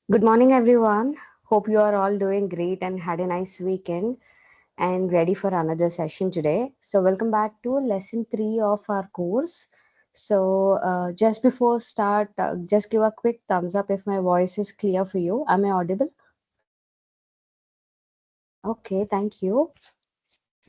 Good morning, everyone. Hope you are all doing great and had a nice weekend and ready for another session today. So, welcome back to lesson three of our course. Just before start, just give a quick thumbs up if my voice is clear for you. Am I audible? Okay, thank you.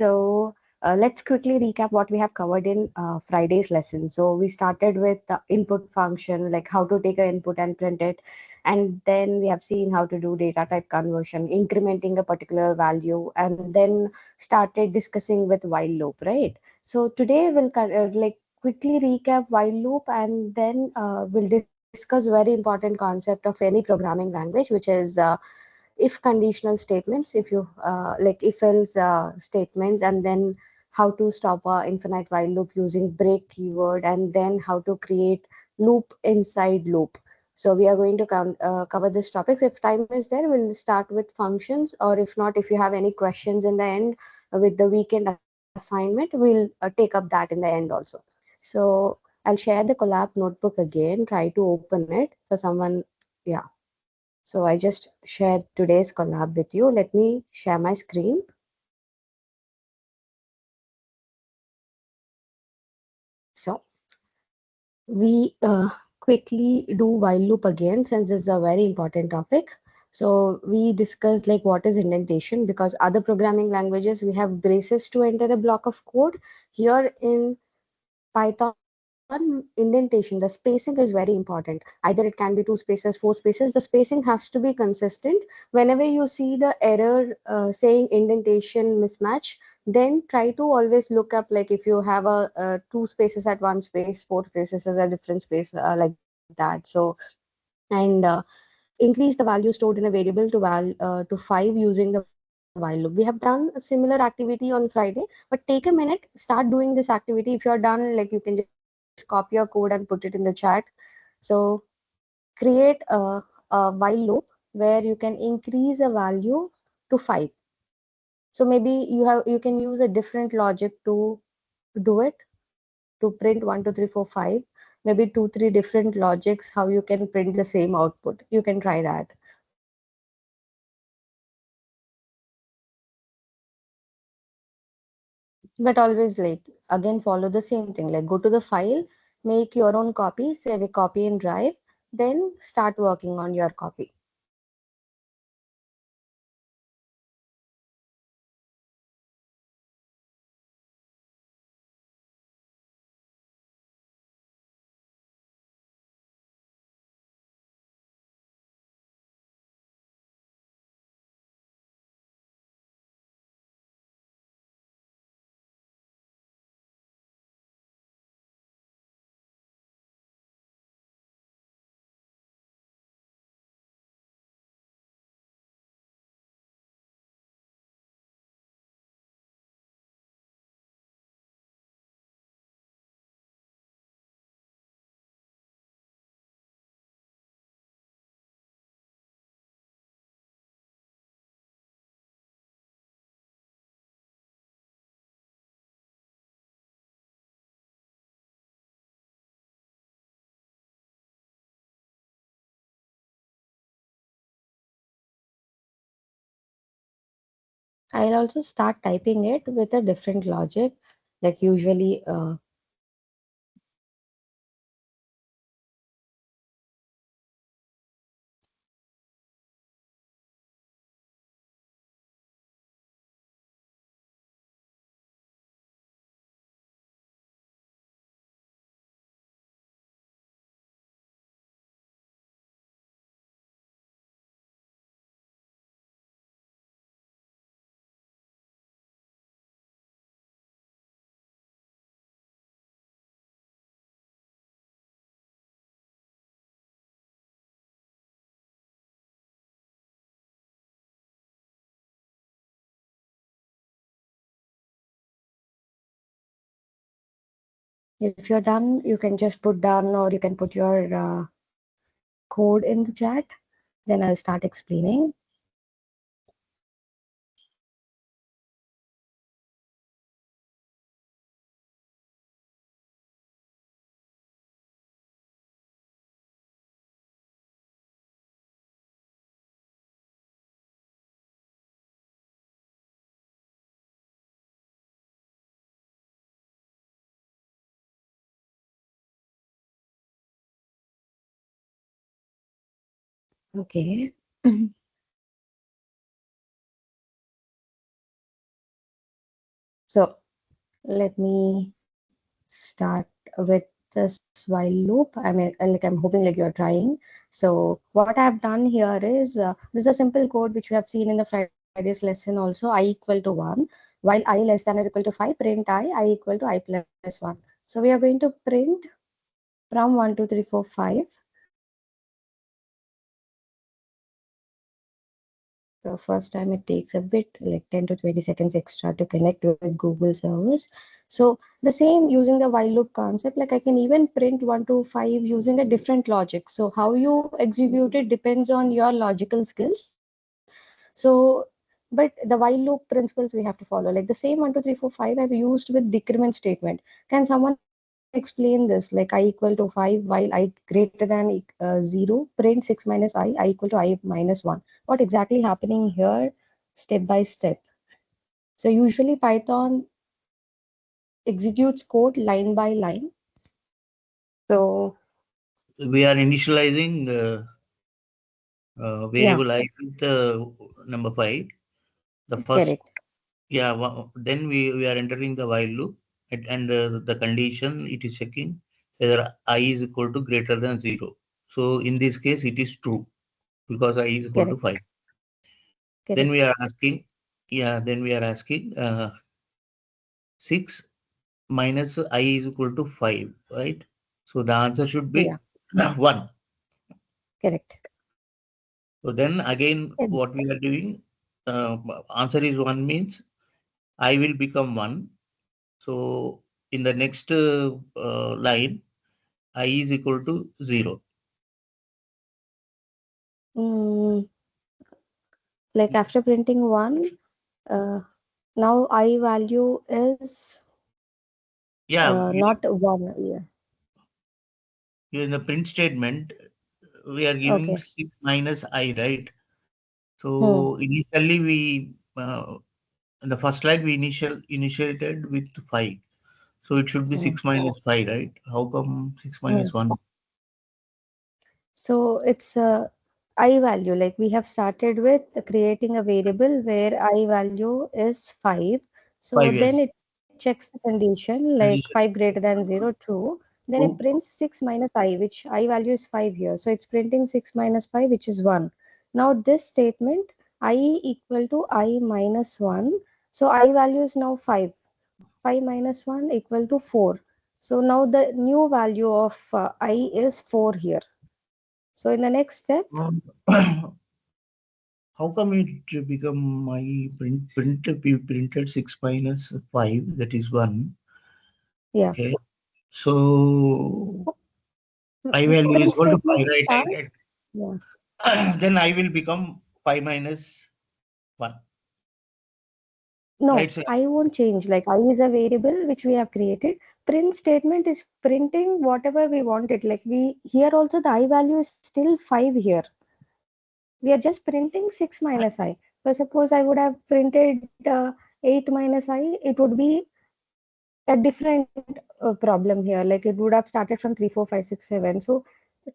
Let's quickly recap what we have covered in Friday's lesson. So we started with the input function, like how to take an input and print it. And then we have seen how to do data type conversion, incrementing a particular value, and then started discussing with while loop, right? So today we'll like quickly recap while loop and then we'll discuss very important concept of any programming language, which is if conditional statements, if you like if else statements, and then how to stop a infinite while loop using break keyword, and then how to create loop inside loop. So we are going to cover these topics. If time is there, we'll start with functions, or if not, if you have any questions in the end with the weekend assignment, we'll take up that in the end also. So I'll share the collab notebook again, try to open it for someone. Yeah, so I just shared today's collab with you. Let me share my screen. So we quickly do while loop again, since it's a very important topic. So we discussed like what is indentation, because other programming languages we have braces to enter a block of code. Here in Python, indentation, the spacing is very important. Either it can be two spaces, four spaces. The spacing has to be consistent. Whenever you see the error saying indentation mismatch, then try to always look up, like if you have two spaces at one space, four spaces at a different space, like that. And increase the value stored in a variable to 5 using the while loop. We have done a similar activity on Friday, but take a minute, start doing this activity. If you're done, like you can just copy your code and put it in the chat. So create a while loop where you can increase a value to 5. So maybe you can use a different logic to do it, to print 1 2 3 4 5, maybe 2 3 different logics how you can print the same output. You can try that. But always, like, again, follow the same thing, like go to the file, make your own copy, save a copy in drive, then start working on your copy. I'll also start typing it with a different logic, like usually if you're done, you can just put done, or you can put your code in the chat. Then I'll start explaining. Okay. So let me start with this while loop. I mean, like I'm hoping like you're trying. So what I've done here is this is a simple code which we have seen in the Friday's lesson also. I equal to 1, while I less than or equal to 5, print I equal to I plus 1. So we are going to print from 1, 2, 3, 4, 5. So first time it takes a bit like 10 to 20 seconds extra to connect with Google servers. So the same using the while loop concept, like I can even print 1 to 5 using a different logic. So how you execute it depends on your logical skills. So, but the while loop principles we have to follow. Like the same 1, 2, 3, 4, 5 I've used with decrement statement. Can someone explain this? Like I equal to 5 while I greater than 0, print 6 minus I equal to I minus 1. What exactly happening here step by step? So usually Python executes code line by line. So We are initializing yeah, variable I with number 5. The first, correct, yeah, then we are entering the while loop, and the condition it is checking whether I is equal to greater than 0. So in this case, it is true because I is equal to correct, 5. Then we correct. are asking, yeah, then we are asking 6 minus I is equal to 5, right? So the answer should Yeah, be 1. correct. So then again, And, what we are doing, answer is 1 means I will become 1. So in the next line, I is equal to 0. mm, like after printing 1, uh, now I value is Yeah, not 1. Yeah. in the print statement, we are giving Okay. 6 minus I, right? Hmm. So initially in the first line we initiated with 5. So it should be Hmm. 6 minus 5, right? How come 6 Hmm. minus 1? So it's a I value. Like we have started with creating a variable where I value is 5. So 5 then years. it checks the condition like 5 Condition. greater than 0, true. Then it True. prints 6 minus I, which I value is 5 here. So it's printing 6 minus 5, which is 1. Now this statement I equal to I minus 1. So I value is now 5. 5 minus 1 equal to 4. So now the new value of I is 4 here. So in the next step, Um, How come it become my we printed 6 minus 5, that is 1. yeah, Okay. So I value is print equal to 5, statement right? starts. Yeah. Then I will become 5 minus 1. Right? No, So, I won't change. Like I is a variable which we have created. Print statement is printing whatever we want it. Like we here also the I value is still 5 here. We are just printing 6 minus I. So suppose I would have printed 8 minus I, it would be a different problem here. Like it would have started from 3, 4, 5, 6, 7. So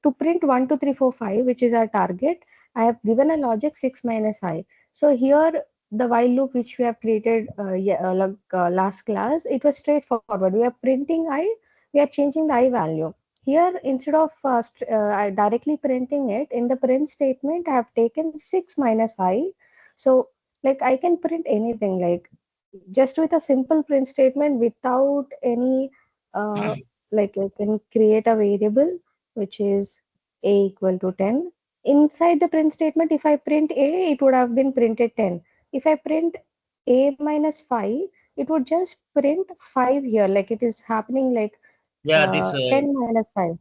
to print 1, 2, 3, 4, 5, which is our target, I have given a logic 6 minus I. So here the while loop which we have created like, last class, it was straightforward. We are printing I, we are changing the I value. Here instead of directly printing it in the print statement, I have taken 6 minus I. So like I can print anything like just with a simple print statement without any like I can create a variable which is a equal to 10. Inside the print statement, if I print a, it would have been printed 10. If I print a minus 5, it would just print 5 here, like it is happening like yeah, this, 10 minus 5.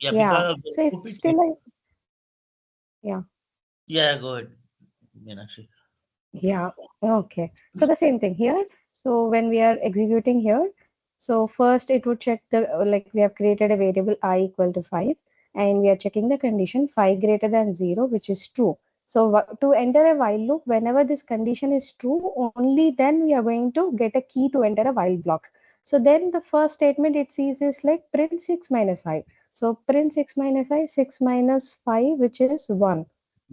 yeah, Yeah. because of So the if loop, still I, yeah. yeah, go ahead, Meenakshi. Yeah, okay. So the same thing here. So when we are executing here, so first it would check the like we have created a variable I equal to 5 and we are checking the condition 5 greater than 0, which is true. So to enter a while loop, whenever this condition is true, only then we are going to get a key to enter a while block. So then the first statement it sees is like print 6 minus I. So print 6 minus I, 6 minus 5, which is 1.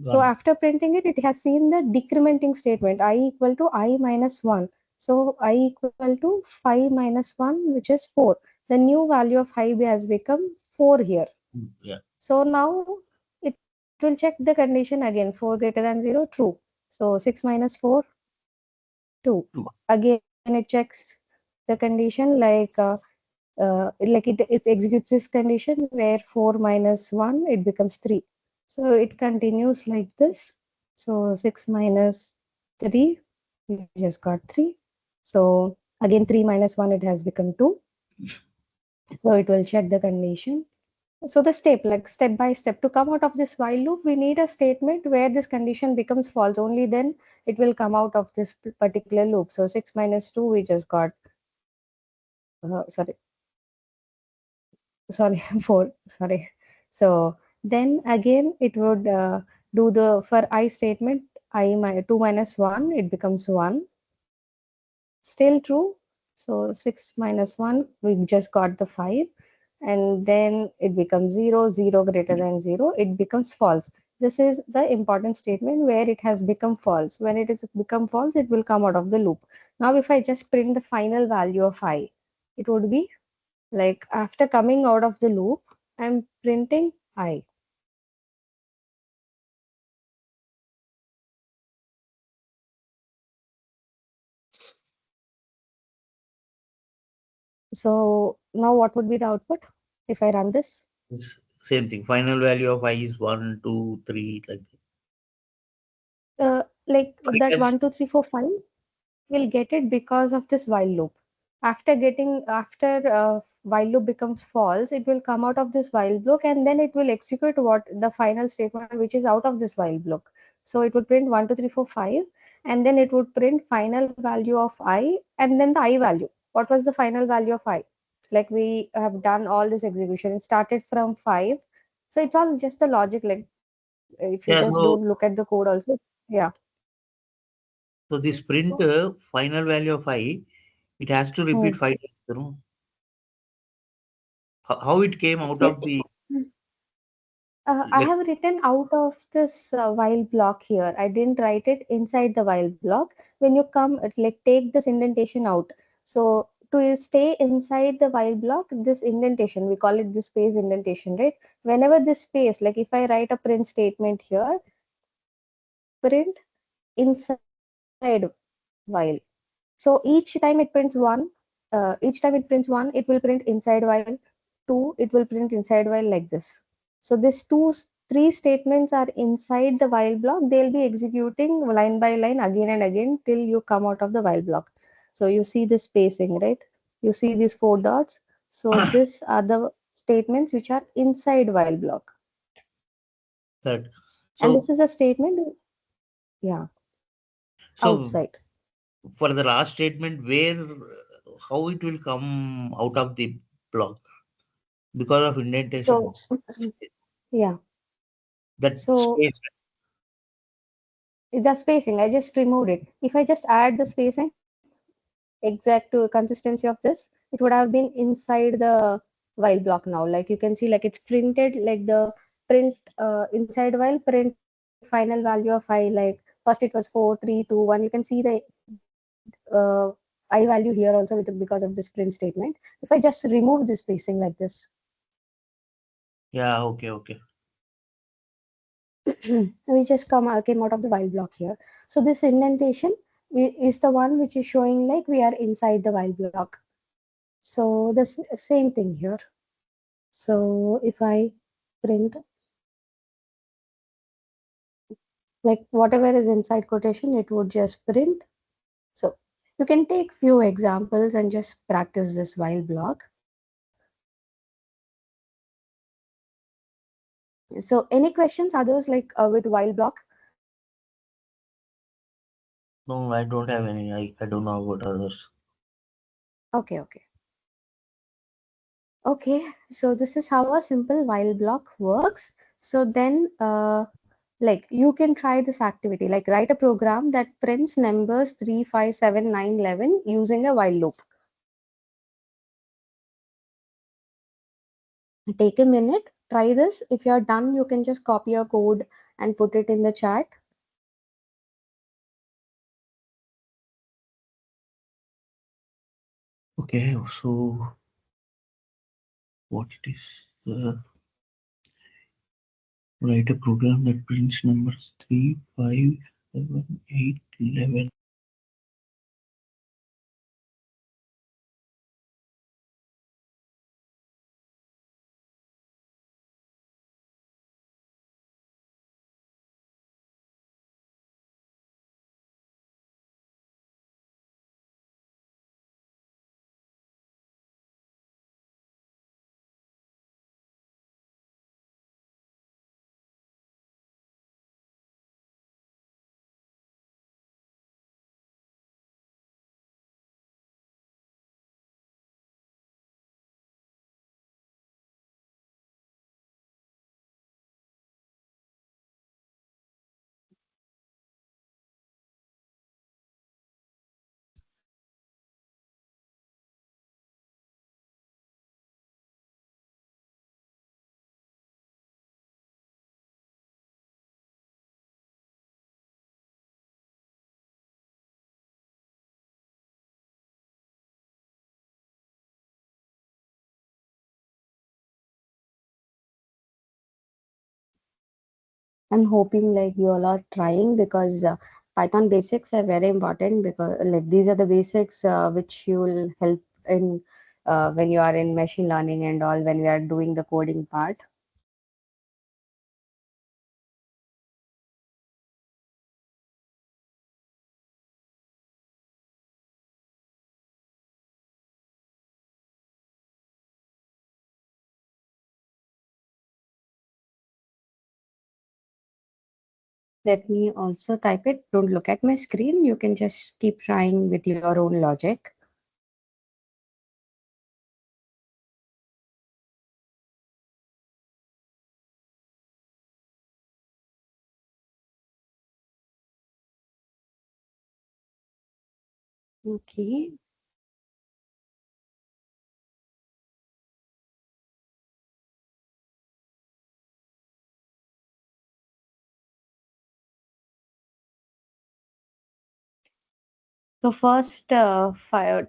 So Gone. after printing it, it has seen the decrementing statement I equal to I minus 1. So I equal to 5 minus 1, which is 4. The new value of I has become 4 here. Yeah. So now it will check the condition again, 4 greater than 0, true. So 6 minus 4, 2. Two. Again it checks the condition like it executes this condition where 4 minus 1, it becomes 3. So it continues like this. So 6 minus 3, we just got 3. So again 3 minus 1, it has become 2. So it will check the condition. So the step by step, to come out of this while loop, we need a statement where this condition becomes false. Only then it will come out of this particular loop. So 6 minus 2, we just got, sorry, 4, sorry. So then again it would do the for I statement, 2 minus 1, it becomes 1, still true. So 6 minus 1, we just got the 5, and then it becomes 0, 0 greater than 0, it becomes false. This is the important statement where it has become false. When it is become false, it will come out of the loop. Now if I just print the final value of I, it would be like after coming out of the loop, I'm printing I. So now what would be the output if I run this? It's same thing. Final value of I is 1, 2, 3, like that. Like Five that times. 1, 2, 3, 4, 5 will get it because of this while loop. After while loop becomes false, it will come out of this while block, and then it will execute what the final statement which is out of this while block. So it would print 1, 2, 3, 4, 5, and then it would print final value of I, and then the I value. What was the final value of I? Like we have done all this execution. It started from 5. So it's all just the logic. Like if you just Yeah, don't look no. at the code also. Yeah. So this print final value of I, it has to Hmm. repeat 5 times, you know. How it came out So of the, I like, have written out of this while block here. I didn't write it inside the while block. When you come, like take this indentation out. So to stay inside the while block, this indentation, we call it the space indentation, right? Whenever this space, like if I write a print statement here, print inside while. So each time it prints one, it will print inside while. Two, it will print inside while like this. So these three statements are inside the while block. They'll be executing line by line again and again till you come out of the while block. So you see the spacing, right? You see these four dots. So these are the statements which are inside while block. that? And this So, is a statement, yeah, so outside. for the last statement, where, how it will come out of the block because of indentation. So yeah. That So space. the spacing, I just removed it. If I just add the spacing, exact consistency of this, it would have been inside the while block now. Like you can see, like it's printed like the print inside while print final value of I. Like first it was 4, 3, 2, 1. You can see the uh, I value here also with because of this print statement. If I just remove this spacing like this, Yeah, okay, okay. we just came out of the while block here. So this indentation is the one which is showing like we are inside the while block. So the same thing here. So if I print like whatever is inside quotation, it would just print. So you can take few examples and just practice this while block. So any questions others like with while block? No, I don't have any. I don't know about others. Okay, okay. Okay, so this is how a simple while block works. So then like you can try this activity, like write a program that prints numbers 3, 5, 7, 9, 11 using a while loop. Take a minute try this. If you're done, you can just copy your code and put it in the chat. Okay, so what it is? Write a program that prints numbers 3, 5, 7, 8, 11. I'm hoping like you all are trying, because Python basics are very important, because like these are the basics which you will help in when you are in machine learning and all, when we are doing the coding part. Let me also type it. Don't look at my screen. You can just keep trying with your own logic. Okay. So first 10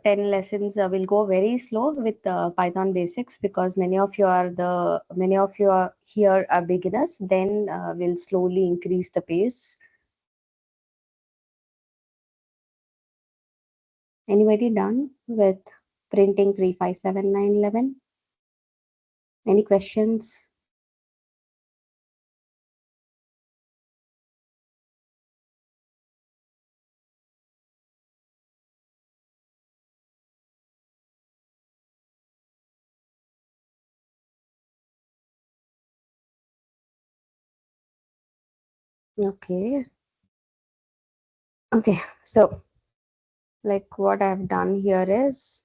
lessons will go very slow with Python basics, because many of you are here are beginners. Then we'll slowly increase the pace. Anybody done with printing 357 911? Any questions? Okay. Okay. So like what I've done here is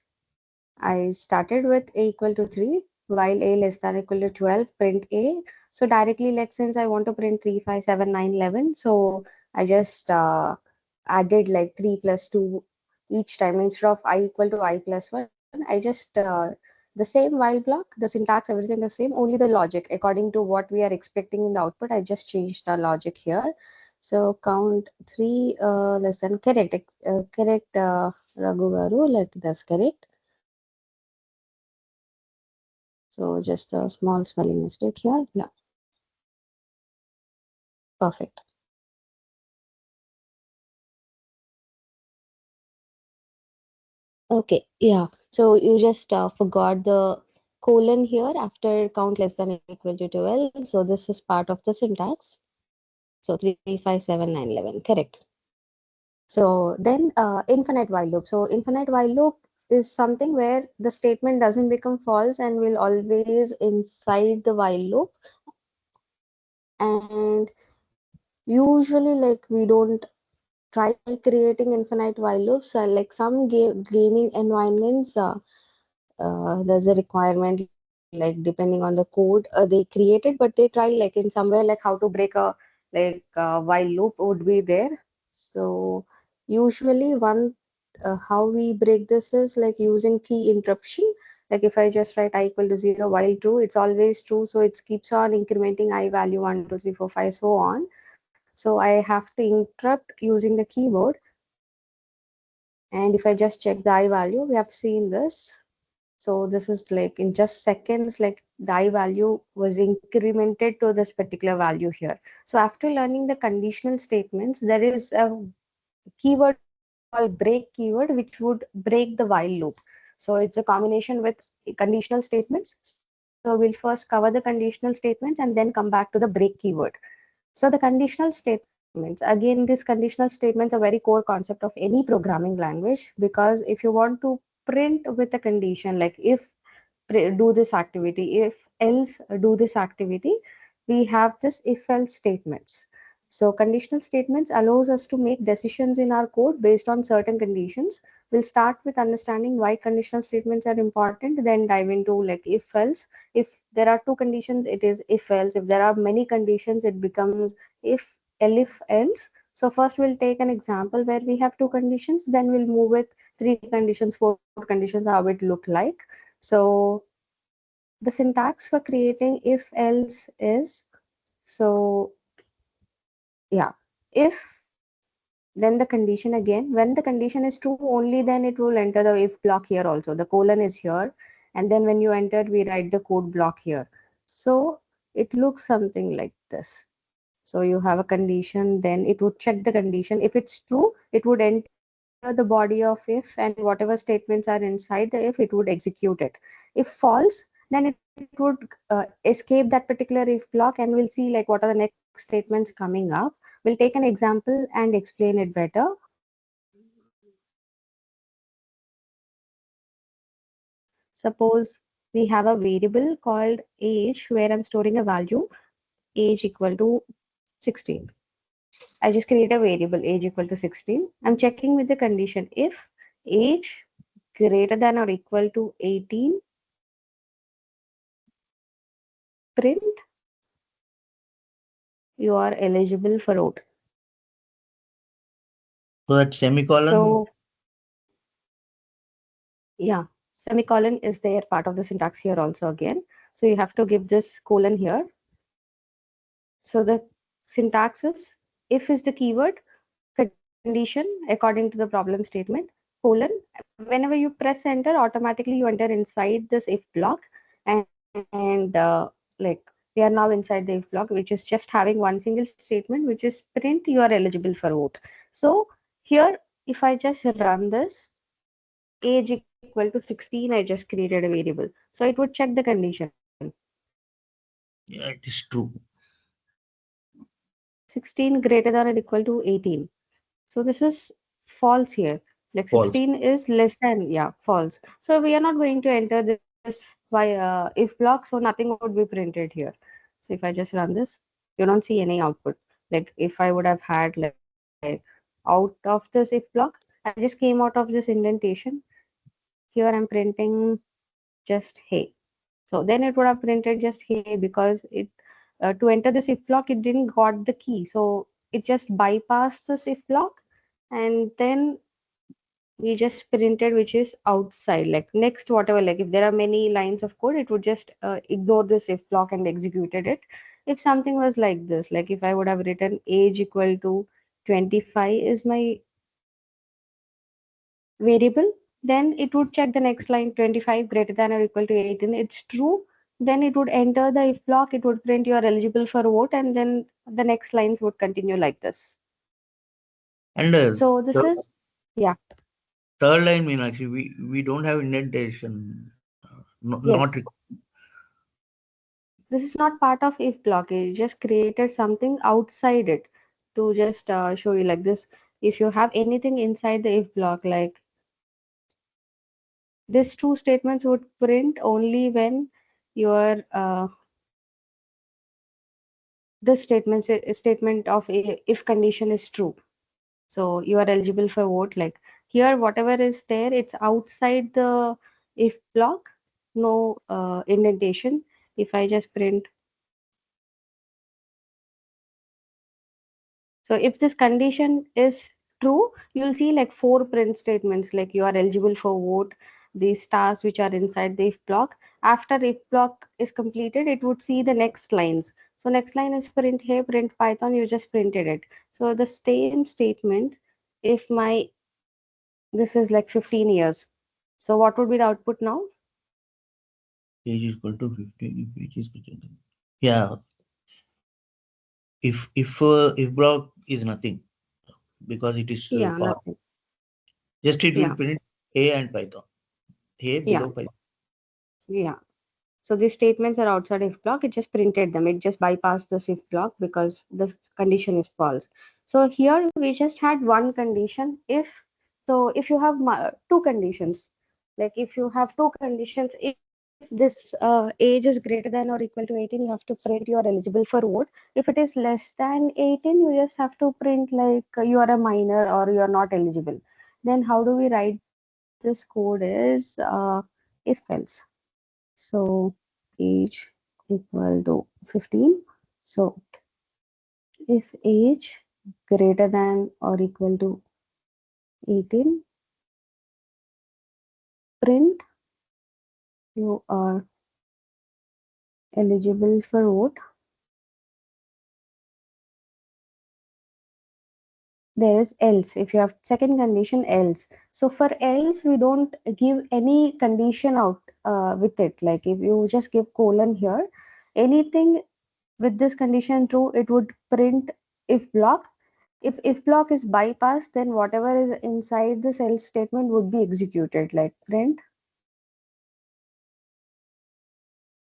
I started with a equal to 3, while a less than equal to 12, print a. So directly, like since I want to print 3, 5, 7, 9, 11, so I just added like 3 plus 2 each time. Instead of I equal to I plus 1, I just the same while block, the syntax, everything the same, only the logic. According to what we are expecting in the output, I just changed the logic here. So count 3 less than correct, correct, Raghu Garu, like that's correct. So just a small spelling mistake here. Yeah, perfect. Okay, yeah. So you just forgot the colon here after count less than equal to 12. So this is part of the syntax. So 3, 5, 7, 9, 11. Correct. So then infinite while loop. So infinite while loop is something where the statement doesn't become false and will always inside the while loop. And usually like we don't try creating infinite while loops. Like some gaming environments, there's a requirement like depending on the code they created, but they try like in somewhere like how to break a like while loop would be there. So usually one how we break this is like using key interruption. Like if I just write I equal to 0 while true, it's always true. So it keeps on incrementing I value 1, 2, 3, 4, 5, so on. So I have to interrupt using the keyword. And if I just check the I value, we have seen this. So this is like in just seconds, like the I value was incremented to this particular value here. So after learning the conditional statements, there is a keyword called break keyword, which would break the while loop. So it's a combination with conditional statements. So we'll first cover the conditional statements and then come back to the break keyword. So the conditional statements, again, these conditional statements are very core concept of any programming language, because if you want to print with a condition like if do this activity, if else do this activity, we have this if else statements. So conditional statements allows us to make decisions in our code based on certain conditions. We'll start with understanding why conditional statements are important, then dive into like if else. If there are two conditions, it is if else. If there are many conditions, it becomes if else. So first we'll take an example where we have two conditions, then we'll move with three conditions, four conditions, how it look like. So the syntax for creating if else is, so yeah, if, then the condition again, when the condition is true, only then it will enter the if block here also. The colon is here, and then when you enter, we write the code block here. So it looks something like this. So you have a condition, then it would check the condition. If it's true, it would enter the body of if, and whatever statements are inside the if, it would execute it. If false, then it would escape that particular if block, and we'll see like what are the next statements coming up. We'll take an example and explain it better. Suppose we have a variable called age where I'm storing a value age equal to 16. I just create a variable age equal to 16. I'm checking with the condition if age greater than or equal to 18, print you are eligible for vote. So that semicolon, So yeah, semicolon is there part of the syntax here also again. So you have to give this colon here. So the syntax is if is the keyword, condition according to the problem statement, colon. Whenever you press enter, automatically you enter inside this if block, and like we are now inside the if block, which is just having one single statement, which is print you are eligible for vote. So here, if I just run this, age equal to 16, I just created a variable. So it would check the condition. yeah, it is true. 16 greater than or equal to 18. So this is false here. Like False. 16 is less than, yeah, false. So we are not going to enter this if block, so nothing would be printed here. So if I just run this, you don't see any output. Like if I would have had like out of this if block, I just came out of this indentation. Here I'm printing just hey. So then it would have printed just hey because it to enter this if block, it didn't got the key. So it just bypassed this if block, and then we just printed which is outside, like next whatever, like if there are many lines of code, it would just ignore this if block and executed it. If something was like this, like if I would have written age equal to 25 is my variable, then it would check the next line 25 greater than or equal to 18. It's true. Then it would enter the if block, it would print you are eligible for vote, and then the next lines would continue like this. And So this the is, yeah, third line mean actually we don't have indentation. Not yes. This is not part of if block. It just created something outside it to just show you like this. If you have anything inside the if block, like these two statements would print only when your this statement of if condition is true. So you are eligible for vote. Like here, whatever is there, it's outside the if block, no indentation. If I just print, so if this condition is true, you'll see like four print statements like you are eligible for vote. the stars which are inside the if block. After if block is completed, it would see the next lines. So next line is print hey, print Python, you just printed it. So the same statement, if my this is like 15 years. So what would be the output now? Age is equal to 15, if age is greater than. Yeah, if block is nothing because it is Yeah, false, nothing. just it will Yeah, print A and Python. A yeah, below Python. yeah. So these statements are outside if block. It just printed them. It just bypassed this if block because the condition is false. So here we just had one condition. If you have two conditions, like if you have two conditions, if this age is greater than or equal to 18, you have to print you are eligible for vote. If it is less than 18, you just have to print like you are a minor or you are not eligible. Then how do we write this code is if else. So age equal to 15. So if age greater than or equal to 18, print you are eligible for vote. There is else. If you have second condition else. So for else, we don't give any condition out with it. Like if you just give colon here, anything with this condition true, it would print if block. If block is bypassed, then whatever is inside this else statement would be executed, like print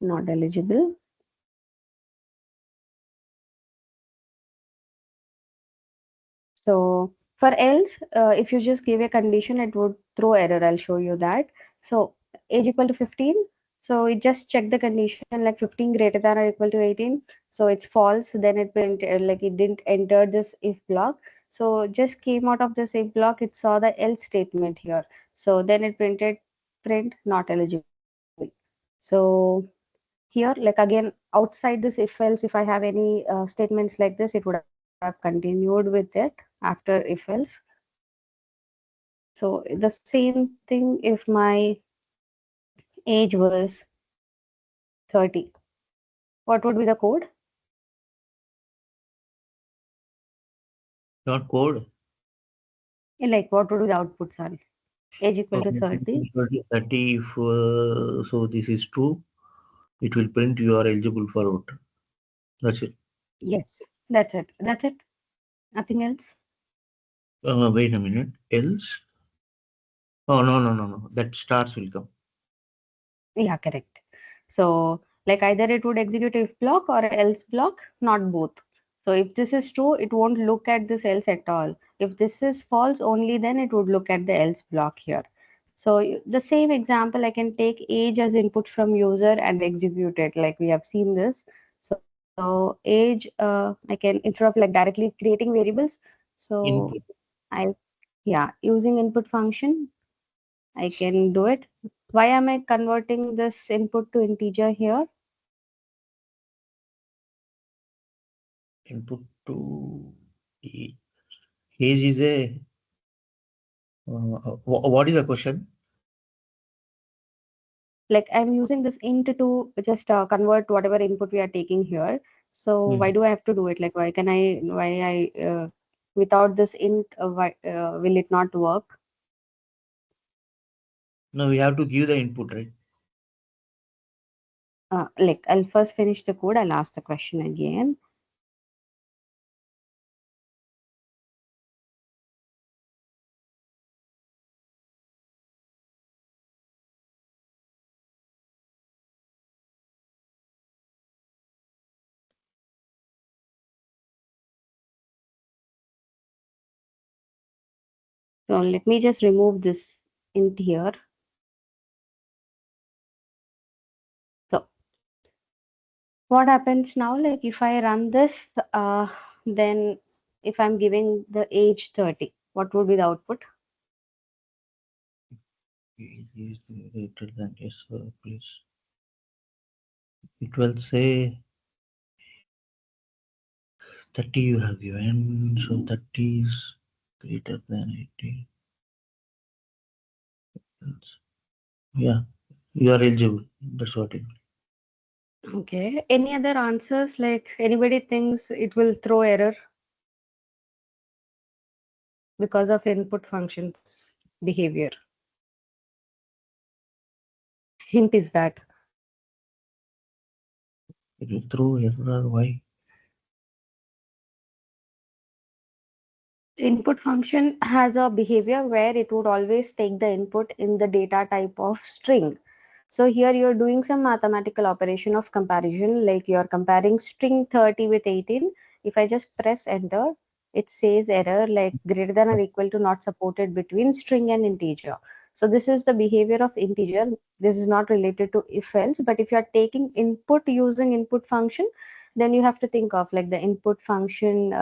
not eligible. So for else, if you just give a condition, it would throw error. I'll show you that. So age equal to 15. So it just check the condition like 15 greater than or equal to 18. So it's false. Then it print like it didn't enter this if block. So just came out of this if block. It saw the else statement here. So then it printed print not eligible. So here, like again, outside this if else, if I have any statements like this, it would have continued with it after if else. So the same thing if my age was 30. What would be the code? Not code. Like what would be the output? Sorry. Age equal to Okay, 30. 30. If so, this is true. It will print you are eligible for vote. That's it. Yes, that's it. That's it. Nothing else. Wait a minute. Else? Oh, no, no, no, no. That stars will come. Yeah, correct. So, like either it would execute if block or else block, not both. So, if this is true, it won't look at this else at all. If this is false, only then it would look at the else block here. So, the same example, I can take age as input from user and execute it, like we have seen this. So, age, I can instead of like directly creating variables. So, Input. I'll, yeah, using input function, I can do it. Why am I converting this input to integer here? Input to age. Age is a. What is the question? Like I'm using this int to just convert whatever input we are taking here. So Hmm. why do I have to do it? Like why without this int, will it not work? No, we have to give the input, right? Like I'll first finish the code. I'll ask the question again. So let me just remove this int here. So what happens now? Like if I run this, then if I'm giving the age 30, what would be the output? Age is greater than yes, please. It will say 30 you have given, so 30 is greater than 80. Yeah, you are eligible. That's what it. Okay. Any other answers? Like anybody thinks it will throw error because of input functions behavior? Hint is that It will throw error. Why? input function has a behavior where it would always take the input in the data type of string. So here you're doing some mathematical operation of comparison, like you're comparing string 30 with 18. If I just press enter, it says error like greater than or equal to not supported between string and integer. So this is the behavior of integer. This is not related to if else, but if you're taking input using input function, then you have to think of like the input function,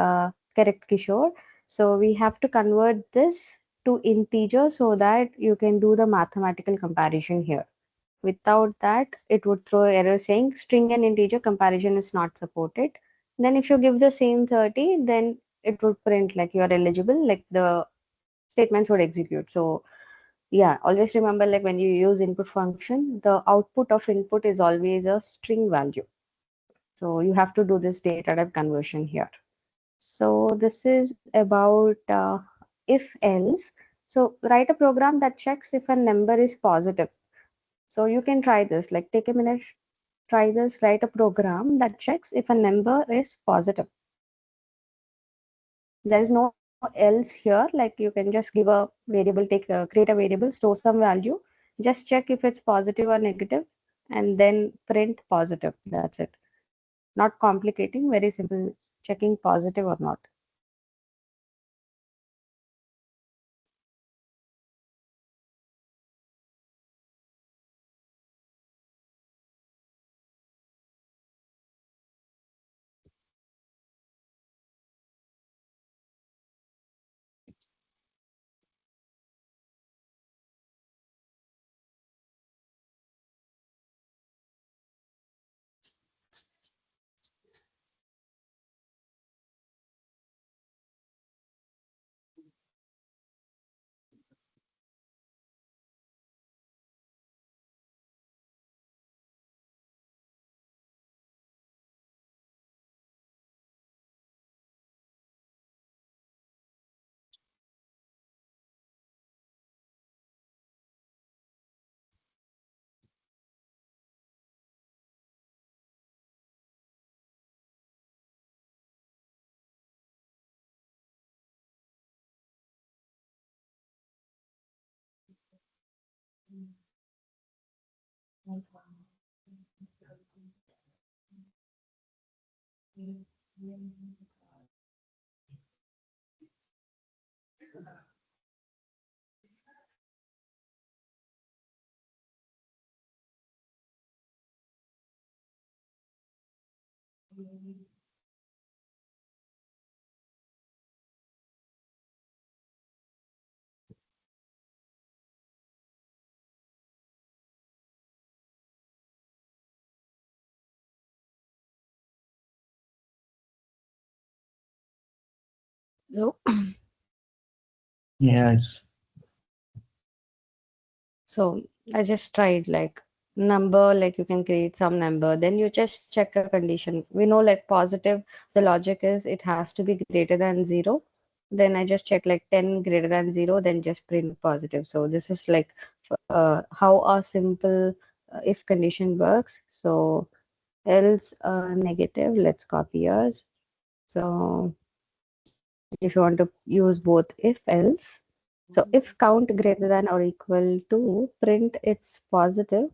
correct Kishore. So we have to convert this to integer so that you can do the mathematical comparison here. Without that, it would throw error saying string and integer comparison is not supported. Then if you give the same 30, then it would print like you are eligible, like the statements would execute. So yeah, always remember like when you use input function, the output of input is always a string value. So you have to do this data type conversion here. So this is about if else. So write a program that checks if a number is positive. So you can try this, like take a minute, try this, write a program that checks if a number is positive. There is no else here, like you can just give a variable, create a variable, store some value, just check if it's positive or negative, and then print positive. That's it. Not complicating, very simple, checking positive or not. So Yes. So I just tried like number, like you can create some number, then you just check a condition. We know like positive, the logic is it has to be greater than zero. Then I just check like 10 greater than zero, then just print positive. So this is like how a simple if condition works. So else negative, let's copy yours. So if you want to use both if else. So if count greater than or equal to, print it's positive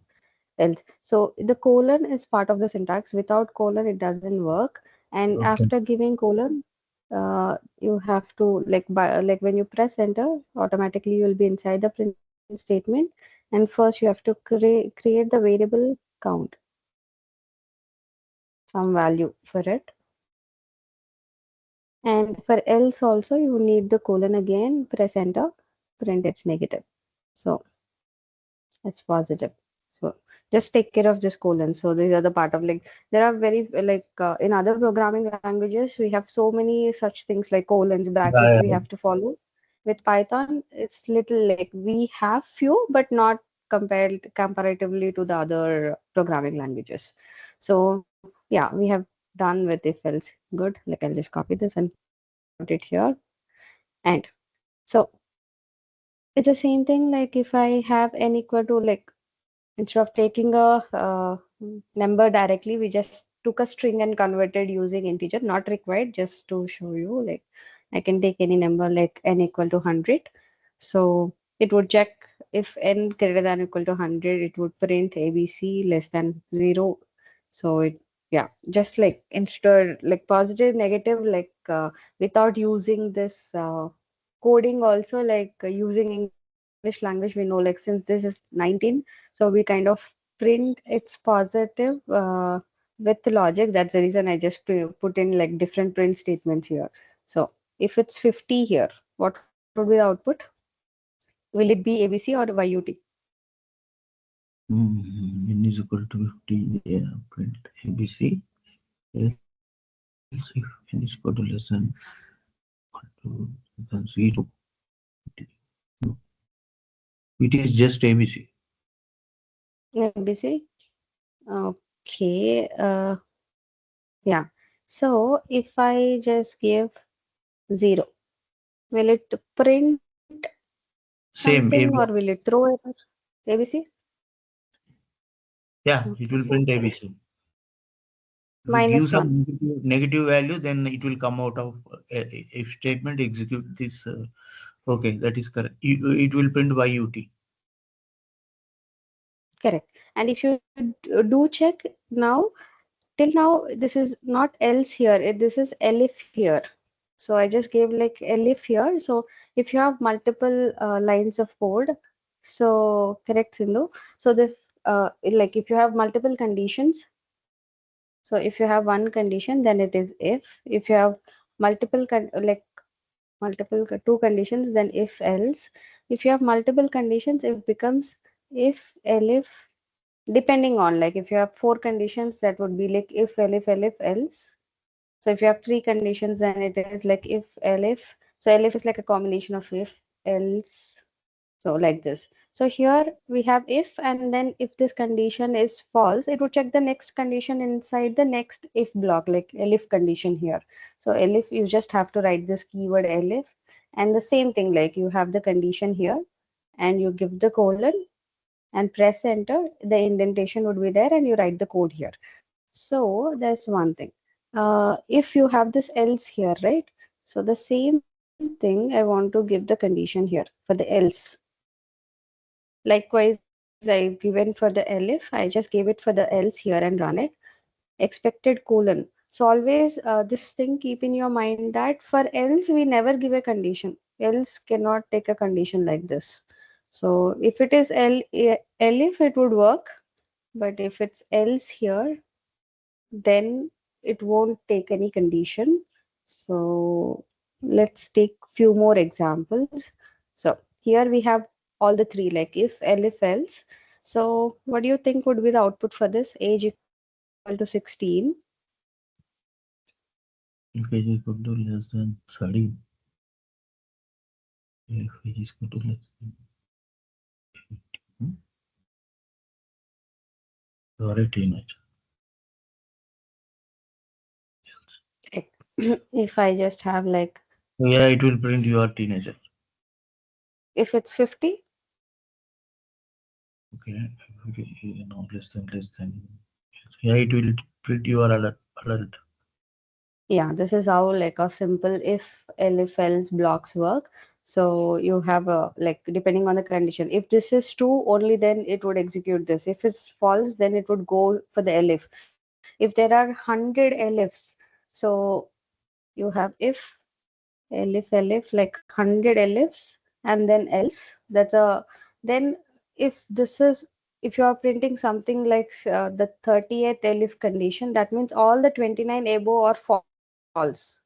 else. So the colon is part of the syntax. Without colon, it doesn't work. And Okay. after giving colon, you have to like when you press enter, automatically you will be inside the print statement. And first you have to create the variable count, some value for it. And for else also, you need the colon again, press enter, print it's negative. So it's positive. So just take care of this colon. So these are the part of like there are very in other programming languages we have so many such things like colons, Yeah, brackets we yeah. have to follow. With Python, it's little like we have few but not comparatively to the other programming languages. So yeah, we have done with if else. Good. Like I'll just copy this and put it here. And so it's the same thing like if I have n equal to like instead of taking a number directly, we just took a string and converted using integer. Not required, just to show you. Like I can take any number like n equal to 100. So it would check if n greater than or equal to 100, it would print ABC less than 0. So it, yeah, just like instead like positive, negative, like without using this coding also, like using English language, we know like since this is 19, so we kind of print its positive with logic. That's the reason I just put in like different print statements here. So if it's 50 here, what would be the output? Will it be ABC or YUT? N is equal to 50, yeah, print ABC. Else, if n is equal to less than 0, no, it is just ABC. ABC? Okay. Yeah. So if I just give 0, will it print something Same or will ABC. it throw error? ABC? Yeah, it Okay. will print ABC. If you give Minus some 1. negative value, then it will come out of if statement execute this. Okay, that is correct. It will print YUT. Correct. And if you do check now, till now, this is not else here. This is elif here. So I just gave like elif here. So if you have multiple lines of code, so correct, Sindhu. So this like if you have multiple conditions, so if you have one condition, then it is if. If you have multiple like multiple two conditions, then if else. If you have multiple conditions, it becomes if elif, depending on like if you have four conditions, that would be like if elif else. So if you have three conditions, then it is like if elif. So elif is like a combination of if else, so like this. So here we have if, and then if this condition is false, it would check the next condition inside the next if block, like elif condition here. So elif, you just have to write this keyword elif, and the same thing, like you have the condition here, and you give the colon and press enter. The indentation would be there, and you write the code here. So there's one thing. If you have this else here, right? So the same thing, I want to give the condition here for the else. Likewise, I've given for the elif, I just gave it for the else here and run it. Expected colon. So always this thing, keep in your mind that for else we never give a condition. Else cannot take a condition like this. So if it is elif, it would work. But if it's else here, then it won't take any condition. So let's take few more examples. So here we have all the three, like if else. So what do you think would be the output for this? Age equal to 16. If age is equal to less than 30, if age is equal to less than 18, you are a teenager. Like, if I just have like, So yeah, it will print you are teenager. if it's 50, Okay, less than. Yeah, it will print you are adult. yeah, this is how like a simple if else blocks work. So you have a like depending on the condition. If this is true, only then it would execute this. If it's false, then it would go for the elif. If there are 100 elifs, so you have elif like 100 elifs and then else. That's a then if this is if you are printing something like the 30th elif condition, that means all the 29 above are false.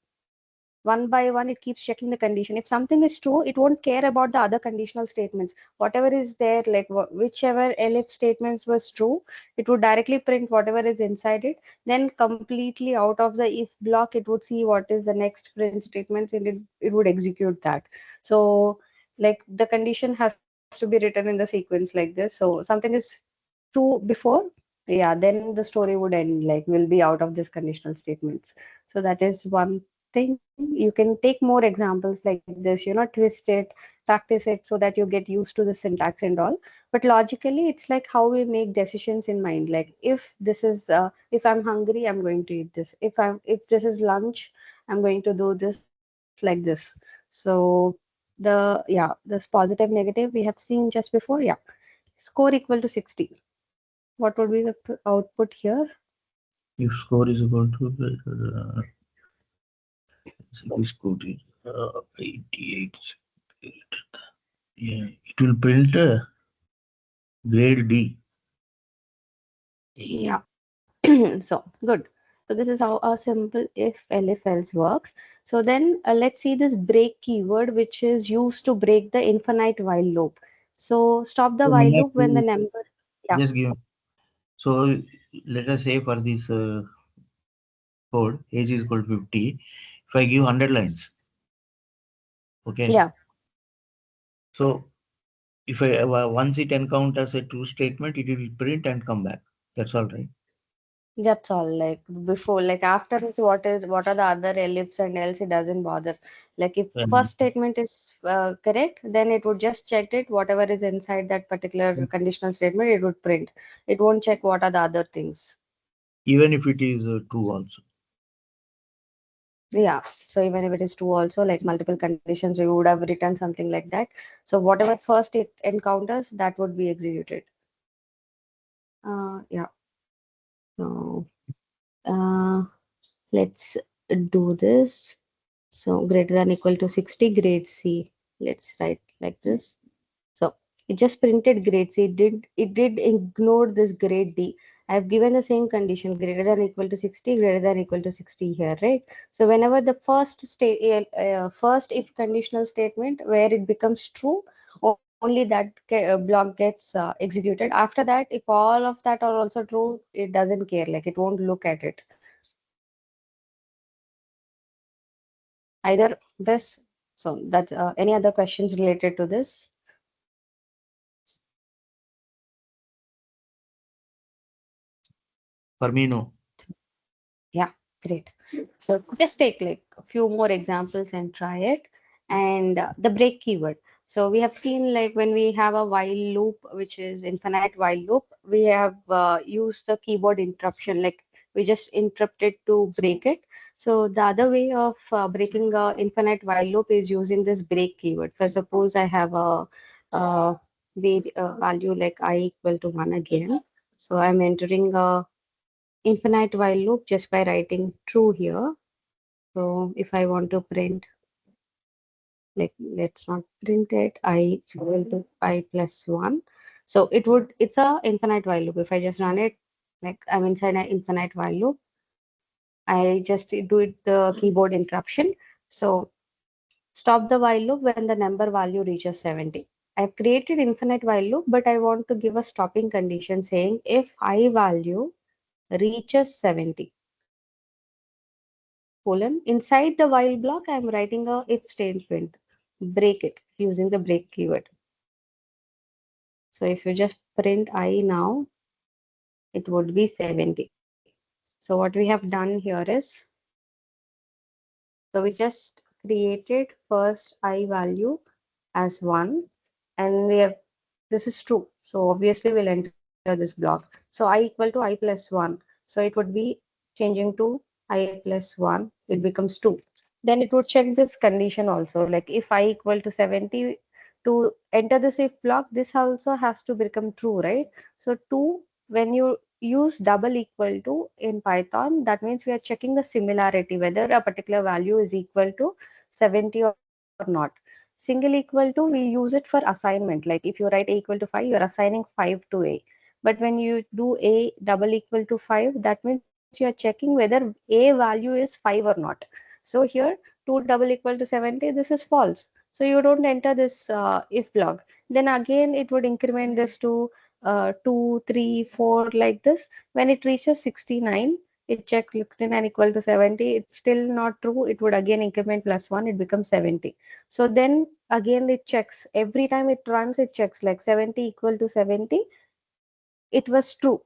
One by one it keeps checking the condition. If something is true, it won't care about the other conditional statements. Whatever is there, like whichever elif statements was true, it would directly print whatever is inside it. Then completely out of the if block, it would see what is the next print statements, and it would execute that. So like the condition has to be to be written in the sequence like this. So something is true before, yeah, then the story would end, like we'll be out of this conditional statements. So that is one thing. You can take more examples like this, twist it, practice it so that you get used to the syntax and all. But logically, it's like how we make decisions in mind. Like if this is, if I'm hungry, I'm going to eat this. If this is lunch, I'm going to do this like this. So yeah, this positive, negative we have seen just before. Yeah, score equal to 60. What would be the output here? If score is equal to if score is 88, yeah, it will print grade D. Yeah. So good. So this is how a simple if elif else works. So then let's see this break keyword, which is used to break the infinite while loop. So stop the So while Menak, loop when the number, yeah, just give. So let us say for this code, age is equal to 50. If I give 100 lines, okay. yeah, So if I once it encounters a true statement, it will print and come back. That's all right. that's all. Like before, like after it, what are the other elifs and else? It doesn't bother. Like if And first statement is correct, then it would just check it. Whatever is inside that particular conditional statement, it would print. It won't check what are the other things. even if it is true also. Yeah, so even if it is true also, like multiple conditions, we would have written something like that. So whatever first it encounters, that would be executed. Yeah, so uh, let's do this. So greater than equal to 60, grade C. Let's write like this. So it just printed grade C. It did ignore this grade D. I have given the same condition, greater than equal to 60, greater than equal to 60 here, right? So whenever the first if conditional statement where it becomes true, only that block gets executed. After that, if all of that are also true, it doesn't care. Like it won't look at it. Either this. So that's any other questions related to this? For me, no. Yeah, great. So just take like a few more examples and try it. And the break keyword. So we have seen like when we have a while loop, which is infinite while loop, we have used the keyboard interruption. Like we just interrupt it to break it. So the other way of breaking a infinite while loop is using this break keyword. For suppose I have a value like I equal to 1 again. So I'm entering a infinite while loop just by writing true here. So if I want to print, like let's not print it, I equal to I plus 1. So it's a infinite while loop. If I just run it, like I'm inside an infinite while loop, I just do it the keyboard interruption. So stop the while loop when the number value reaches 70. I've created infinite while loop, but I want to give a stopping condition saying if I value reaches 70, colon. Inside the while block, I'm writing a if statement. Break it using the break keyword. So if you just print I now, it would be 70. So what we have done here is, so we just created first I value as 1 and we have, this is true. So obviously we'll enter this block. So I equal to I plus 1. So it would be changing to I plus 1. It becomes 2. Then it would check this condition also. Like if I equal to 70, to enter this if block, this also has to become true, right? So 2, when you use double equal to in Python, that means we are checking the similarity, whether a particular value is equal to 70 or not. Single equal to, we use it for assignment. Like if you write a equal to 5, you're assigning 5 to a. But when you do a double equal to 5, that means you're checking whether a value is 5 or not. So here 2 double equal to 70, this is false. So you don't enter this if block. Then again it would increment this to 2, 3, 4 like this. When it reaches 69, it checks 69 equal to 70. It's still not true. It would again increment plus 1. It becomes 70. So then again it checks. Every time it runs, it checks like 70 equal to 70. It was true.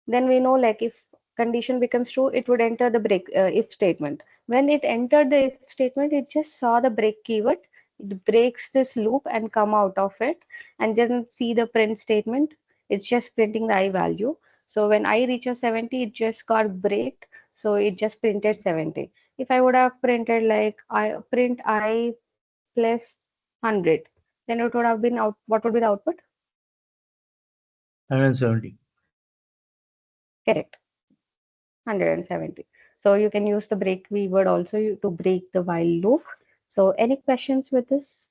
Then we know like if condition becomes true, it would enter the break if statement. When it entered the if statement, it just saw the break keyword. It breaks this loop and come out of it and then see the print statement. It's just printing the I value. So when I reaches 70, it just got breaked. So it just printed 70. If I would have printed like I print I plus 100, then it would have been out. What would be the output? 170. Correct. 170. So you can use the break keyword also to break the while loop. So any questions with this?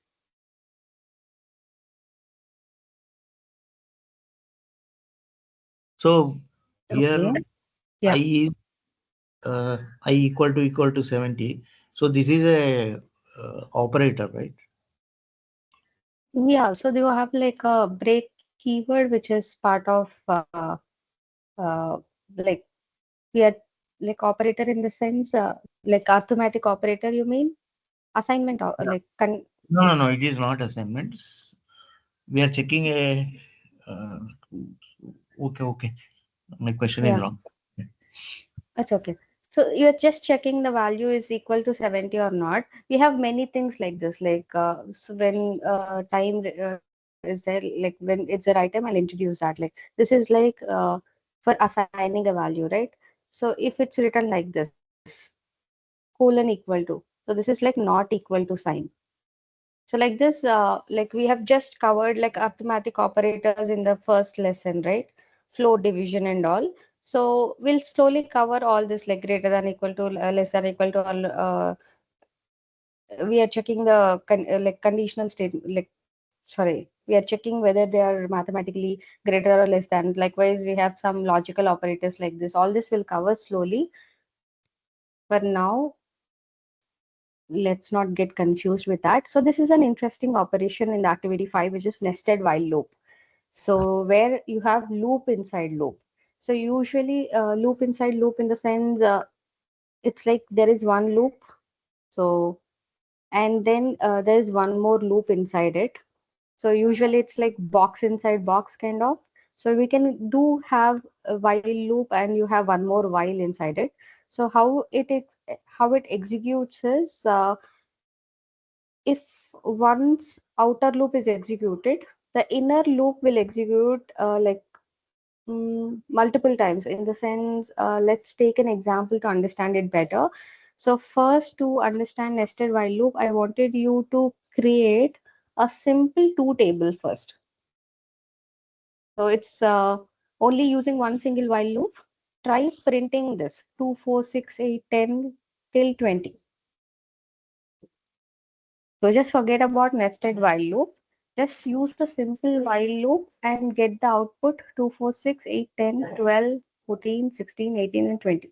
So here Okay. I Yeah. is I equal to 70. So this is a operator, right? Yeah. So they will have like a break keyword, which is part of uh, like we are like operator in the sense like arithmetic operator, you mean? Assignment or Yeah. like con No. It is not assignments. We are checking a. Uh, okay. My question is yeah. wrong. It's okay. So you're just checking the value is equal to 70 or not. We have many things like this, like so when time is there, like when it's the right time, I'll introduce that. Like this is like for assigning a value, right? So if it's written like this, colon equal to, so this is like not equal to sign. So like this, like we have just covered like arithmetic operators in the first lesson, right? Floor division and all. So we'll slowly cover all this like greater than equal to, less than equal to, or we are checking the like conditional state, like sorry, we are checking whether they are mathematically greater or less than. Likewise, we have some logical operators like this. All this will cover slowly. For now, let's not get confused with that. So this is an interesting operation in the activity 5, which is nested while loop. So where you have loop inside loop. So usually loop inside loop in the sense it's like there is one loop. So and then there is one more loop inside it. So usually it's like box inside box kind of. So we can do have a while loop and you have one more while inside it. So how it executes is if once outer loop is executed, the inner loop will execute multiple times. In the sense, let's take an example to understand it better. So first, to understand nested while loop, I wanted you to create a simple two table first. So it's only using one single while loop. Try printing this 2, 4, 6, 8, 10 till 20. So just forget about nested while loop. Just use the simple while loop and get the output 2, 4, 6, 8, 10, 12, 14, 16, 18, and 20.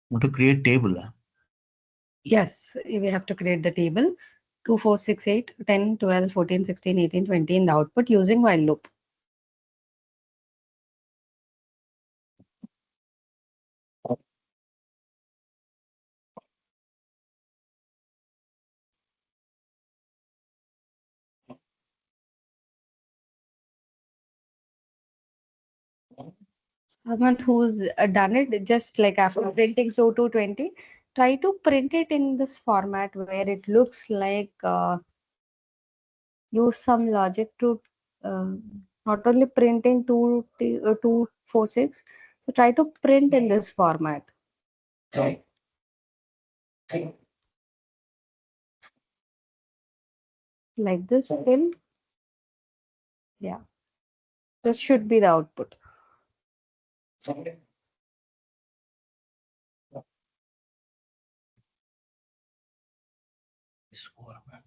Want to create table? Huh? Yes, we have to create the table 2, 4, 6, 8, 10, 12, 14, 16, 18, 20 in the output using while loop. Someone who's done it, just like after printing so 220, try to print it in this format where it looks like use some logic to not only printing 246, so try to print in this format like this till, yeah, this should be the output. This format.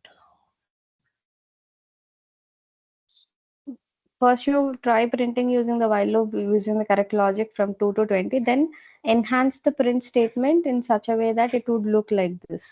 First, you try printing using the while loop using the correct logic from 2 to 20, then enhance the print statement in such a way that it would look like this.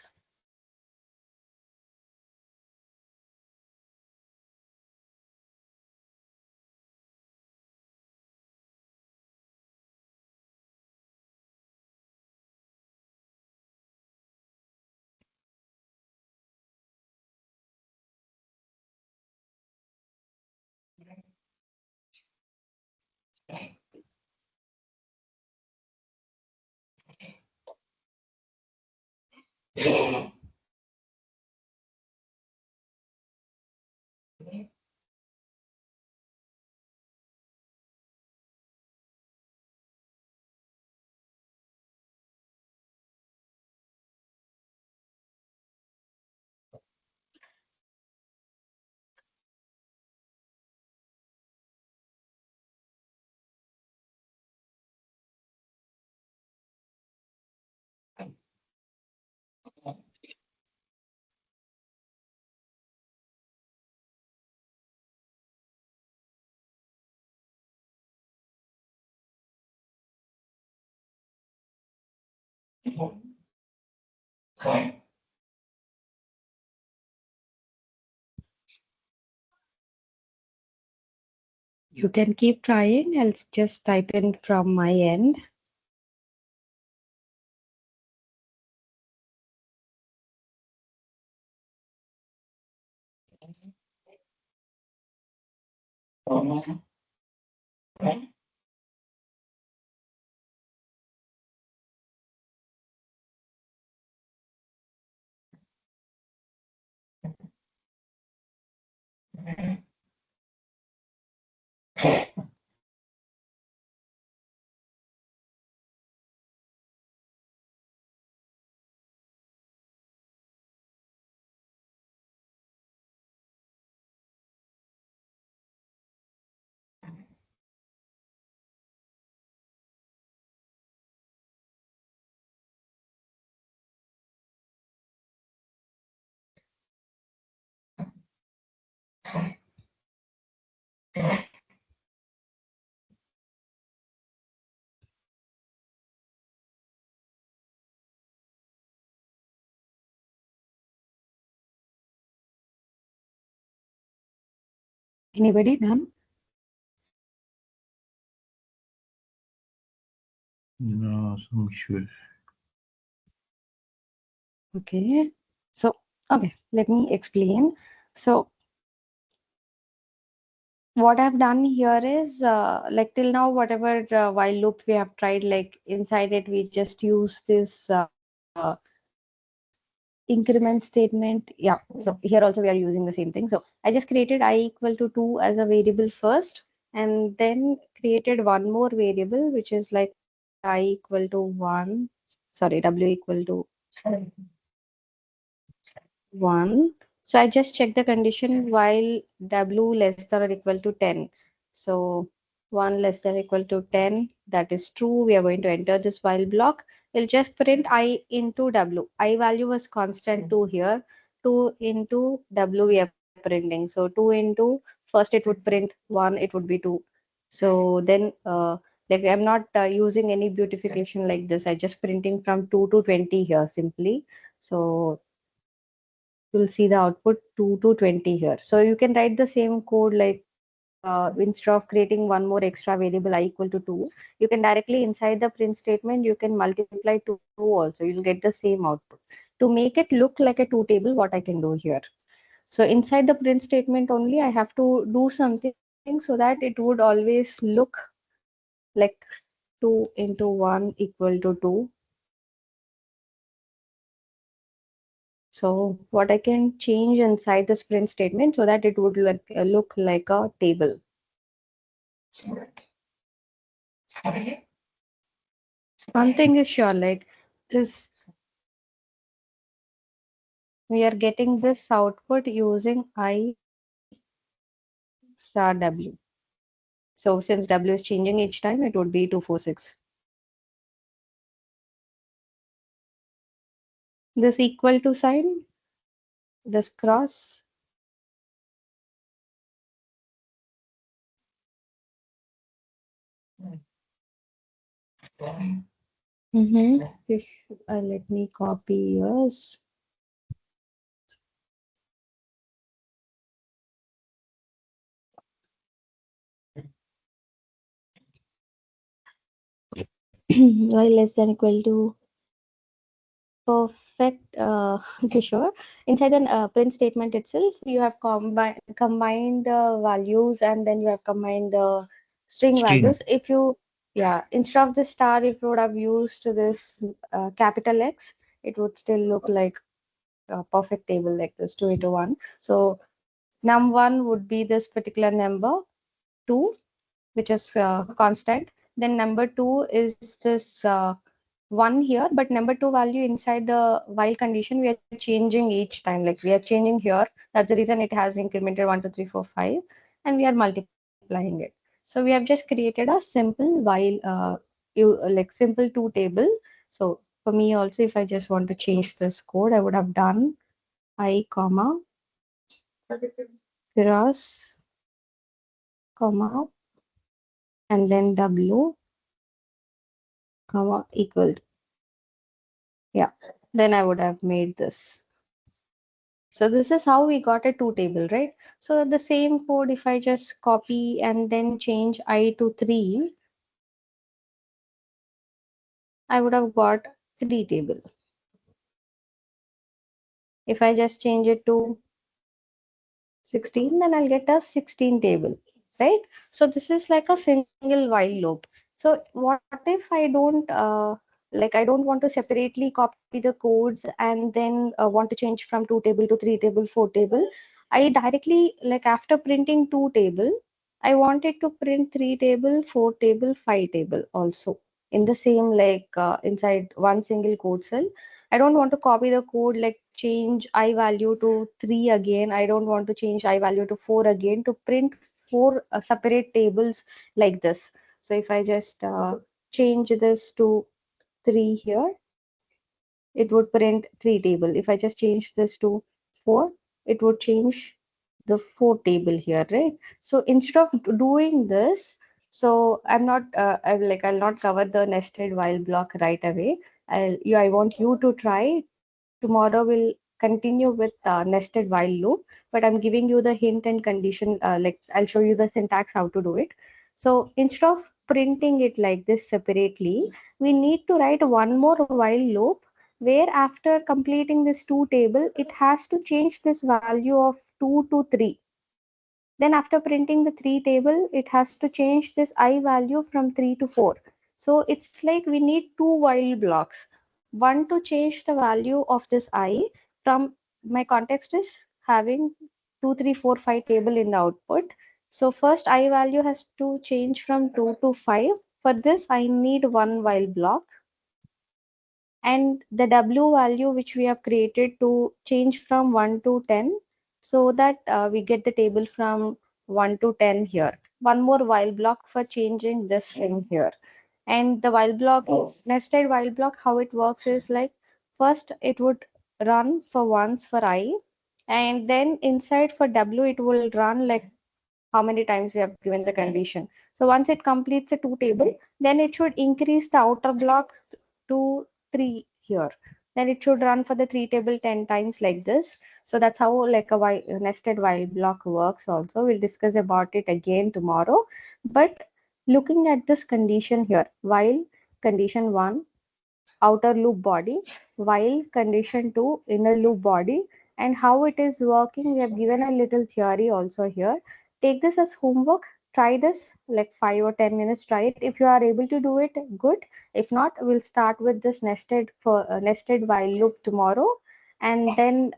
You can keep trying. I'll just type in from my end. Anybody done? No, some issue. Okay. So, okay, let me explain. So, what I've done here is like till now, whatever while loop we have tried, like inside it, we just use this increment statement. Yeah. So here also we are using the same thing. So I just created I equal to 2 as a variable first, and then created one more variable, which is like I equal to 1. Sorry, W equal to 1. So I just check the condition while W less than or equal to 10. So 1 less than or equal to 10, that is true. We are going to enter this while block. We'll just print I into W. I value was constant 2 here. 2 into W we are printing. So 2 into, first it would print 1, it would be 2. So then like I'm not using any beautification like this. I just printing from 2 to 20 here simply. So you'll see the output 2 to 20 here. So you can write the same code like instead of creating one more extra variable I equal to 2, you can directly inside the print statement, you can multiply 2 also. You'll get the same output. To make it look like a 2 table, what I can do here. So inside the print statement only, I have to do something so that it would always look like 2 into 1 equal to 2. So what I can change inside the sprint statement so that it would look like a table. One thing is sure, like this, we are getting this output using I star W. So since W is changing each time, it would be 246. This equal to sign, this cross. If, let me copy yours. Y less than equal to perfect. Okay, sure. Inside the print statement itself, you have combined the values and then you have combined the string String. values. If you, yeah, instead of the star, if you would have used this capital X, it would still look like a perfect table like this, 2 into 1. So num1 would be this particular number 2, which is constant. Then number 2 is this 1 here, but number 2 value inside the while condition, we are changing each time. Like we are changing here. That's the reason it has incremented 1, 2, 3, 4, 5, and we are multiplying it. So we have just created a simple while, like simple 2 table. So for me also, if I just want to change this code, I would have done I comma cross comma and then w comma equal. Yeah, then I would have made this. So this is how we got a 2 table, right? So the same code, if I just copy and then change I to 3, I would have got 3 table. If I just change it to 16, then I'll get a 16 table, right? So this is like a single while loop. So what if I don't, like I don't want to separately copy the codes and then want to change from 2 table to 3 table, 4 table. I directly, like after printing 2 table, I wanted to print 3 table, 4 table, 5 table also in the same, like inside one single code cell. I don't want to copy the code, like change I value to 3 again. I don't want to change I value to 4 again to print 4 separate tables like this. So if I just change this to 3 here, it would print 3 table. If I just change this to 4, it would change the 4 table here, right? So instead of doing this, so I'll not cover the nested while block right away. I want you to try. Tomorrow we'll continue with nested while loop, but I'm giving you the hint and condition. Like I'll show you the syntax how to do it. So instead of printing it like this separately, we need to write one more while loop where after completing this 2 table, it has to change this value of 2 to 3. Then after printing the 3 table, it has to change this I value from 3 to 4. So it's like we need 2 while blocks. One to change the value of this I from, my context is having 2, 3, 4, 5 table in the output. So first I value has to change from 2 to 5. For this, I need one while block, and the W value which we have created to change from 1 to 10, so that we get the table from 1 to 10 here. One more while block for changing this thing here. And the while block, nested while block, how it works is like first it would run for once for I, and then inside for W it will run like how many times we have given the condition. So once it completes a 2 table, then it should increase the outer block to 3 here. Then it should run for the 3 table 10 times like this. So that's how like a nested while block works also. We'll discuss about it again tomorrow. But looking at this condition here, while condition 1 outer loop body, while condition 2 inner loop body, and how it is working, we have given a little theory also here. Take this as homework. Try this like 5 or 10 minutes. Try it. If you are able to do it, good. If not, we'll start with this nested while loop tomorrow, and then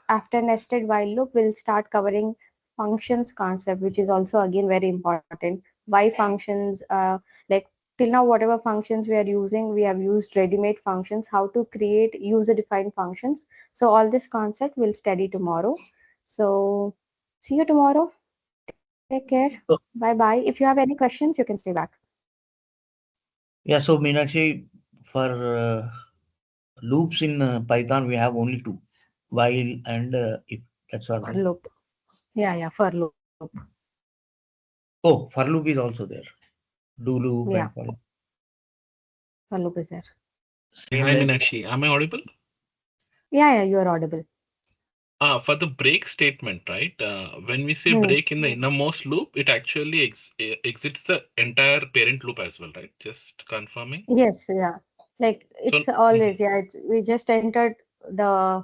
after nested while loop, we'll start covering functions concept, which is also again very important. Why functions? Like till now, whatever functions we are using, we have used ready-made functions. How to create user-defined functions. So all this concept we'll study tomorrow. So see you tomorrow. Take care. So, Bye bye. If you have any questions, you can stay back. yeah, so Meenakshi, for loops in Python, we have only two, while and if. That's all, For right? loop. Yeah, yeah, for loop. Oh, for loop is also there. Do loop Yeah, and for loop. for loop is there. Hey, Same hi like. Meenakshi, am I audible? Yeah, yeah, you are audible. For the break statement, right? When we say Hmm. break in the innermost loop, it actually exits the entire parent loop as well, right? Just confirming. Yes, yeah. Like So, it's always, mhm. yeah, we just entered the,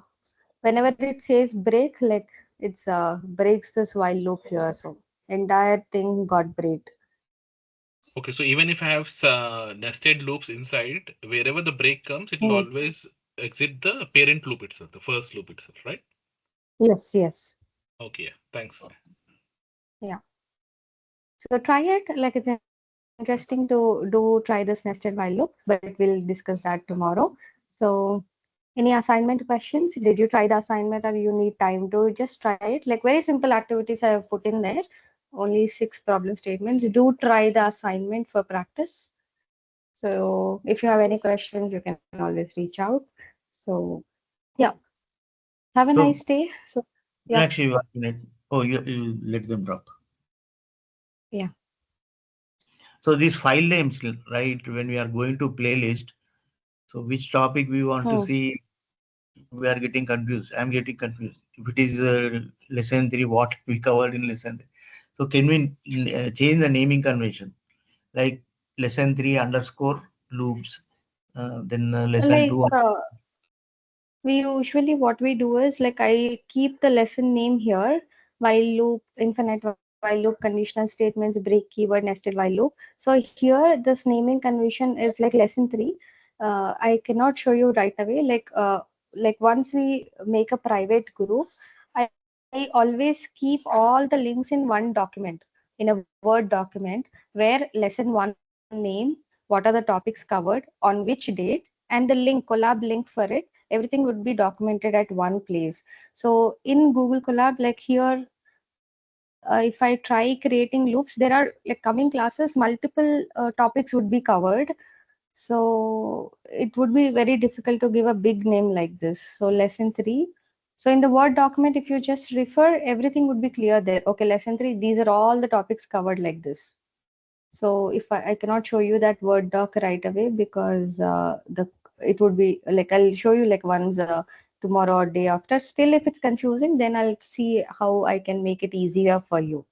whenever it says break, like it's breaks this while loop here. So entire thing got break. Okay, so even if I have nested loops inside, wherever the break comes, it will Hmm. always exit the parent loop itself, the first loop itself, right? Yes, yes. Okay, yeah, thanks. Yeah. So try it. Like it's interesting to do try this nested while loop, but we'll discuss that tomorrow. So any assignment questions? Did you try the assignment or you need time to just try it? Like very simple activities I have put in there. Only 6 problem statements. Do try the assignment for practice. So if you have any questions, you can always reach out. So yeah, have a nice So, day. So yeah, Meenakshi, 1 minute. Oh, you let them drop. yeah. So these file names, right? When we are going to playlist, so which topic we want to Hmm. see, we are getting confused. I'm getting confused. If it is lesson 3, what we covered in lesson 3. So can we change the naming convention? Like lesson 3 underscore loops, then lesson Like 2. we usually what we do is like I keep the lesson name here, while loop, infinite while loop, conditional statements, break keyword, nested while loop. So here this naming convention is like lesson 3. I cannot show you right away. Like once we make a private group, I always keep all the links in one document, in a Word document, where lesson 1 name, what are the topics covered, on which date, and the link, collab link for it. Everything would be documented at one place. So in Google Colab, like here, if I try creating loops, there are like coming classes, multiple topics would be covered. So it would be very difficult to give a big name like this. So lesson 3. So in the Word document, if you just refer, everything would be clear there. Okay, lesson 3, these are all the topics covered like this. So if I cannot show you that Word doc right away because the it would be like I'll show you like once tomorrow or day after. Still, if it's confusing, then I'll see how I can make it easier for you.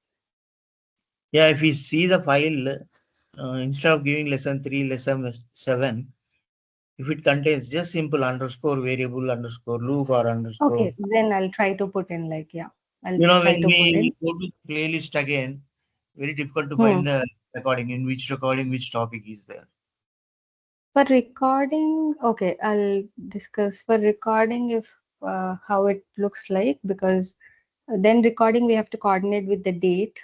Yeah, if we see the file, instead of giving lesson 3, lesson 7, if it contains just simple underscore variable underscore loop or underscore, Okay, then I'll try to put in like yeah, I'll try when to put we in. go to the playlist again, very difficult to Hmm. find the recording, in which recording, which topic is there. For recording, okay, I'll discuss for recording if how it looks like because then recording we have to coordinate with the date.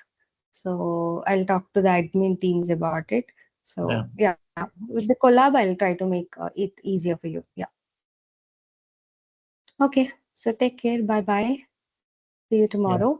So I'll talk to the admin teams about it. Yeah. So yeah, with the collab, I'll try to make it easier for you. Yeah. Okay. So take care. Bye bye. See you Yeah. tomorrow.